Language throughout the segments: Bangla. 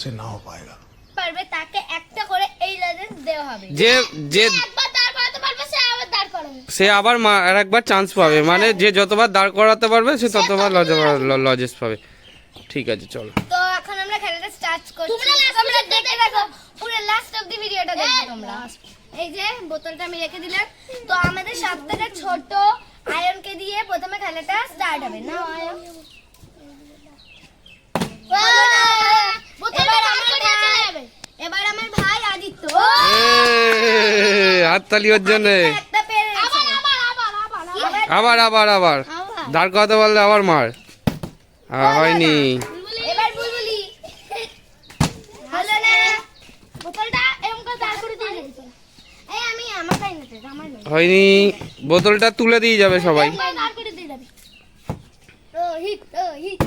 हमसे ना हो पाएगा। পারবে তাকে একটা করে এই লজেন্স দেওয়া হবে। যে যে একবার দাঁড় করাতে পারবে সে আবার দাঁড় করাবে। সে আবার আর একবার চান্স পাবে, মানে যে যতবার দাঁড় করাতে পারবে সে ততবার লজেস পাবে। ঠিক আছে চলো। তো এখন আমরা খেলাটা স্টার্ট করছি। তোমরা দেখে রাখো, পুরো লাস্ট অফ দি ভিডিওটা দেখবে তোমরা। এই যে বোতলটা আমি রেখে দিলাম। তো আমাদের সবথেকে ছোট আয়নকে দিয়ে প্রথমে খেলাটা স্টার্ট হবে। না আয়ন, এবার আমার ভাই আদিত্য। হাততালি ওর জন্য। একটা পেরেছে। আবার আবার আবার দাঁড় করাতে পারলে আবার মার। হয়নি। এবার বুলবুলি। হলো না। বোতলটা এরকম করে দাঁড় করে দিয়ে দিতে। এই আমি আমার কাই নিতে, আমার নেই। হয়নি। বোতলটা তুলে দিয়ে যাবে সবাই। দাঁড় করে দিয়ে যাবে। রোহিত রোহিত।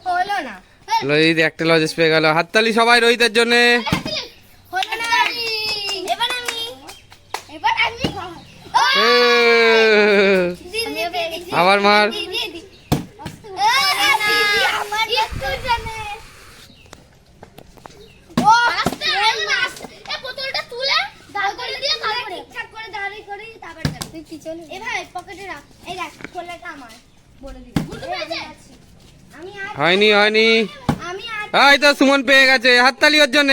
হলো না। রোহিত একটা লজেস পেয়ে গেল। হাততালি সবাই রোহিতের জন্য। হলো না। এবার আমি। আবার মার। হয়নি হয়নি। এই তো সুমন পেয়ে গেছে। হাততালি ওর জন্য।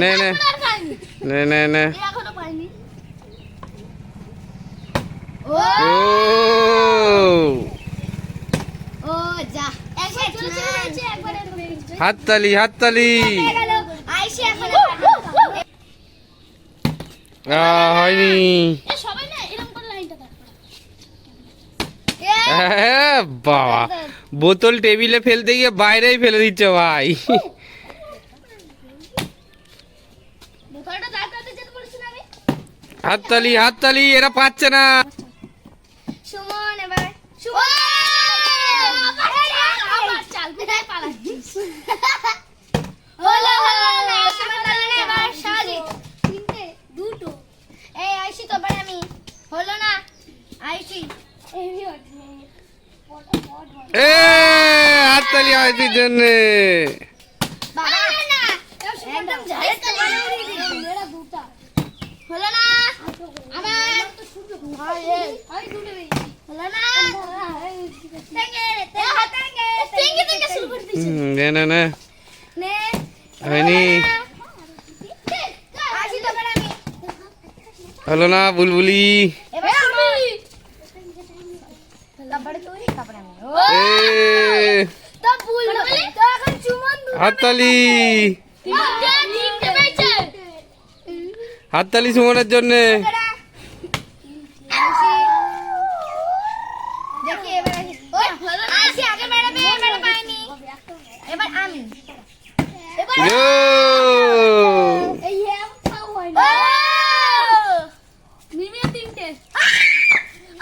নে নে নে নে নে। ও হাততালি হাততালি। হয়নি। বাবা বোতল টেবিলে ফেলতে গিয়ে বাইরেই ফেলে দিচ্ছে ভাই। হাততালি হাততালি, এরা পাচ্ছে না। সুমন এবার সুমন হলো হলো না। সুমন তাহলে এবার সাজি তিনটে দুটো। এই আইসি তো এবার আমি। হলো না আইসি। এ হাততালি আইসির জন্য। বাবা না একদম জায়েজ তো মানে মেরা দুটো। হলো না আমার হলো না। থেকে শুরু করে দিছি। নে নে নে। নে হয়নি। আসি তো এবার আমি। হলো না বুলবুলি। এবার আমি তারপরে তুই তারপরে আমি। এ তো বুলবুলি তো এখন চুমন হাততালি তিনটে পেয়েছে। হাততালি সুমনের জন্য। দেখি এবার আসি আগে বেড়াবে এবারে পাইনি। এবার আমি এবার ইয়ো! এই খাও হয় না। নিমে তিনটে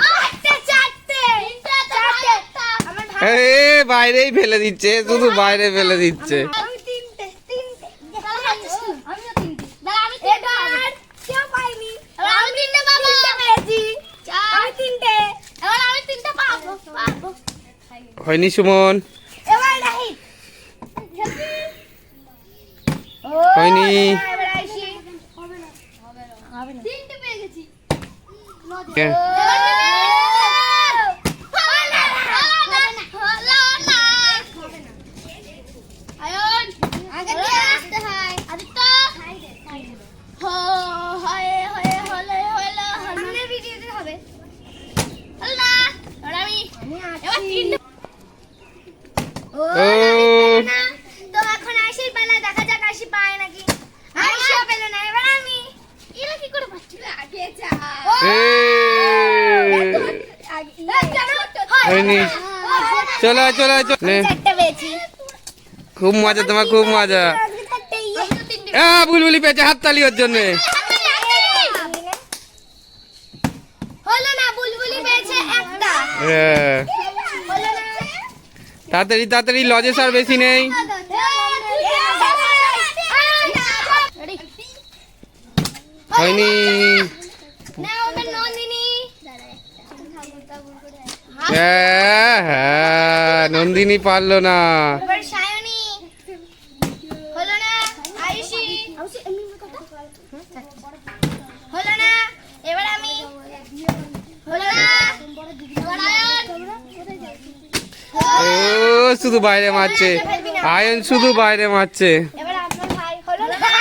আটটা চারটে চারটে আমার ভাই এ বাইরেই ফেলে দিচ্ছে, শুধু বাইরে ফেলে দিচ্ছে। আমি তিনটে আমিও তিনটে। দাঁড়া আমি এবার কেউ পাইনি। আমি তিনটে পাবো। তিনটে পেয়েছি। আমি তিনটে। এবার আমি তিনটে পাবো। হয়নি সুমন। এবার রাহি। হয়নি। এবার আইসি। হবে না। হবে না। তিনটে পেয়ে গেছি। কে? ও তো এখন আইসির পালা, দেখা যাক আইসি পায় নাকি। আইসিও পেল না, এবার আমি। এরা কি করে পাচ্ছিল? আগে যা। এ হয়নি। চলো চলো চলো। নে, চারটে পেয়েছি। খুব মজা তোমার, খুব মজা। বুলবুলি পেয়েছে। হাততালি ওর জন্য। হলো না, বুলবুলি পেয়েছে একটা। হ্যাঁ, হলো না। তাড়াতাড়ি তাড়াতাড়ি, লজেস আর বেশি নেই। হয়নি। নাও আমার নন্দিনী। হ্যাঁ হ্যাঁ, নন্দিনী পারলো না। এবার সায়নী। হলো না। আয়ুষী। হলো না। এবার আমি। হলো না। এবার আয়ন। ও শুধু বাইরে মারছে, আয়ন শুধু বাইরে মারছে। এবার আপনার ভাই। হলো না।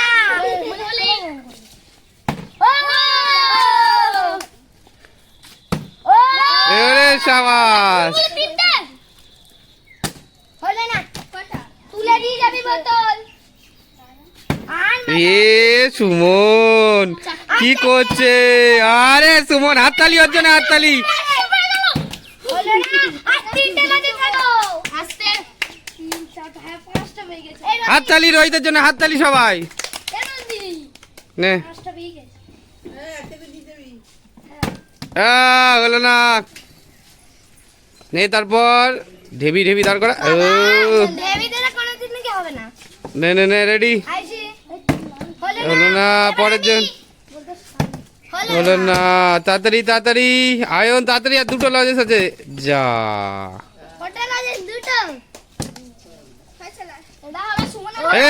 ও! এরে শাবাশ। হলো না। তুলে দিয়ে যাবি বোতল। আর না। এ সুমন কি করছে? আরে সুমন হাততালি হচ্ছে না, হাততালি। হলো না। আর তিনটে বাজে থাকো। আস্তে। 3 4 5টা হয়ে গেছে। এই হাততালি রোহিতের জন্য, হাততালি সবাই। নন্দিনী। নে 5টা হয়ে গেছে। হলো না। নে তারপর ঢেবি ঢেবি দাঁড় করা। ও দেবী দিলে কোনোদিন নাকি হবে না। নে নে নে রেডি। আইসি। হলো না, পরের জন। হলো না, তাড়াতাড়ি তাড়াতাড়ি আয়ন তাড়াতাড়ি, আর দুটো লজেস আছে যা। হোটেল আছে দুটো। এটা হবে সুমন। এ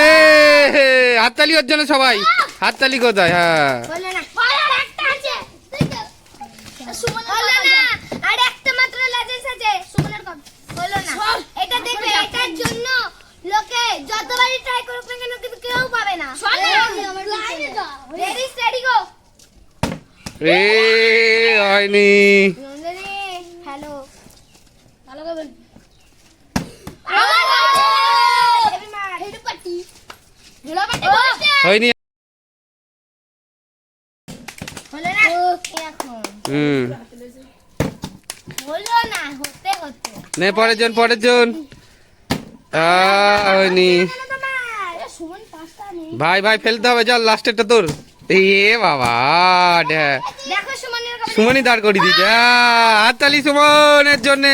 হাততালি ওর জন্য সবাই, হাততালি কোথায়? হ্যাঁ হলো না। আর একটা আছে। সুমন হলো না। আর একটা মাত্র লাজেস আছে। সুমনের কম। হলো না। এটা দেখবে, এটার জন্য লোকে যতবারই ট্রাই করুক না কেন কিন্তু কেউ পাবে না। Ready steady go. রে হয়নি। নন্দিনী হ্যালো। ভালো করে বল। হেভি মার। Head party. হেলো পার্টি বলছে। হয়নি। হলো না। এখন হলো না, হতে হতে। নে পরের জন, পরের জন। হয়নি। কেন তোমার? এ সুমন 5টা নেই। ভাই ভাই ফেলতে হবে, চল লাস্টেরটা তোর। এ বাবা দেখো সুমনের কবে। সুমনই দাঁড় করিয়ে দিচ্ছে। হাততালি সুমনের জন্য।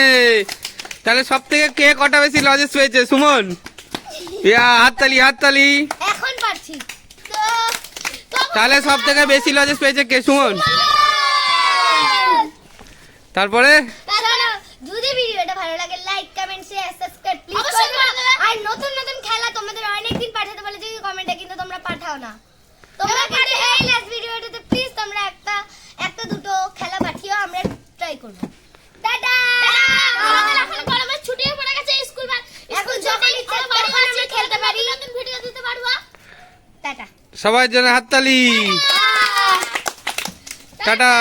তাহলে সব থেকে কে কটা বেশি লজেস পেয়েছে? সুমন। হাততালি হাততালি। এখন পারছি। তো তাহলে সব থেকে বেশি লজেস পেয়েছে কে? সুমন। তারপরে চলো, যদি ভিডিওটা ভালো লাগে like comment share subscribe please করবে। আর নতুন নতুন খেলা তোমাদের অনেকদিন পাঠাতে বলেছি কমেন্টে, কিন্তু তোমরা পাঠাও না। তোমরা কিন্তু এই লাস্ট ভিডিওটাতে প্লিজ তোমরা একটা দুটো খেলা পাঠিও, আমরা ট্রাই করব। টাটা। আমাদের এখন গরমের ছুটিও পড়ে গেছে, স্কুল এখন যখন ইচ্ছা তখন আমরা খেলতে পারি, নতুন ভিডিও দিতে পারবো। টাটা। সবার জন্য হাততালি। টাটা।